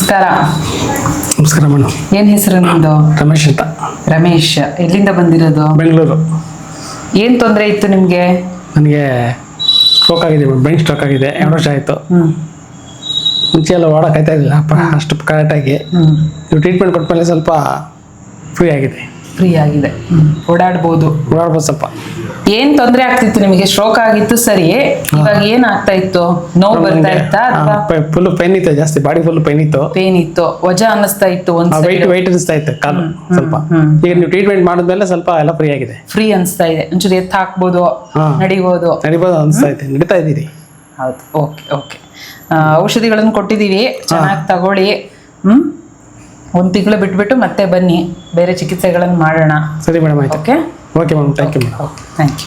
ನಮಸ್ಕಾರ. ನಮಸ್ಕಾರ ಮೇಡಮ್. ಏನ್ ಹೆಸರು ನಿಮ್ದು? ರಮೇಶ್ ಅಂತ. ರಮೇಶ್, ಎಲ್ಲಿಂದ ಬಂದಿರೋದು? ಬೆಂಗಳೂರು. ಏನ್ ತೊಂದರೆ ಇತ್ತು ನಿಮ್ಗೆ? ನನಗೆ ಸ್ಟ್ರೋಕ್ ಆಗಿದೆ ಮೇಡಮ್, ಬ್ರೈನ್ ಸ್ಟ್ರೋಕ್ ಆಗಿದೆ. 2 ವರ್ಷ ಆಯಿತು. ಮುಂಚೆ ಎಲ್ಲ ಓಡೋಕ್ಕಾಯ್ತಾ ಇರಲಿಲ್ಲ ಅಷ್ಟು ಕರೆಕ್ಟಾಗಿ. ನೀವು ಟ್ರೀಟ್ಮೆಂಟ್ ಕೊಟ್ಮೇಲೆ ಸ್ವಲ್ಪ ಫ್ರೀ ಆಗಿದೆ. ಓಡಾಡ್ಬೋದು ಸ್ವಲ್ಪ. ಏನ್ ತೊಂದರೆ ಆಗ್ತಿತ್ತು ನಿಮಗೆ? ಸ್ಟ್ರೋಕ್ ಆಗಿತ್ತು ಸರಿ, ಇವಾಗ ಏನ್ ಆಗ್ತಾ ಇತ್ತು? ನೋವು ಬರ್ತಾ ಇತ್ತಾ? ಫುಲ್ ಪೈನ್ ಇತ್ತು, ಜಾಸ್ತಿ ಬಾಡಿ ಫುಲ್ ಪೈನ್ ಇತ್ತು. ಪೇನ್ ಇತ್ತು, ವಜ ಅನ್ನಿಸ್ತಾ ಇತ್ತು, ವೆಯ್ಟ್ ಅನಿಸ್ತಾ ಇತ್ತು ಕಾಲು ಸ್ವಲ್ಪ. ಈಗ ನೀವು ಟ್ರೀಟ್ಮೆಂಟ್ ಮಾಡಿದ್ಮೇಲೆ ಸ್ವಲ್ಪ ಎಲ್ಲ ಫ್ರೀ ಆಗಿದೆ. ಫ್ರೀ ಅನಿಸ್ತಾ ಇದೆ, ಒಂಚೂರು ಎತ್ತು ಹಾಕ್ಬೋದು, ನಡಿಬೋದು ಅನಿಸ್ತಾ ಇದೆ, ನಡೀತಾ ಇದ್ದೀರಿ. ಹೌದು, ಓಕೆ ಓಕೆ. ಔಷಧಿಗಳನ್ನು ಕೊಟ್ಟಿದ್ದೀವಿ, ಚೆನ್ನಾಗಿ ತಗೊಳ್ಳಿ. 1 ತಿಂಗಳು ಬಿಟ್ಬಿಟ್ಟು ಮತ್ತೆ ಬನ್ನಿ, ಬೇರೆ ಚಿಕಿತ್ಸೆಗಳನ್ನು ಮಾಡೋಣ. ಸರಿ ಮೇಡಮ್, ಆಯ್ತು. Okay okay madam, thank you madam. Thank you.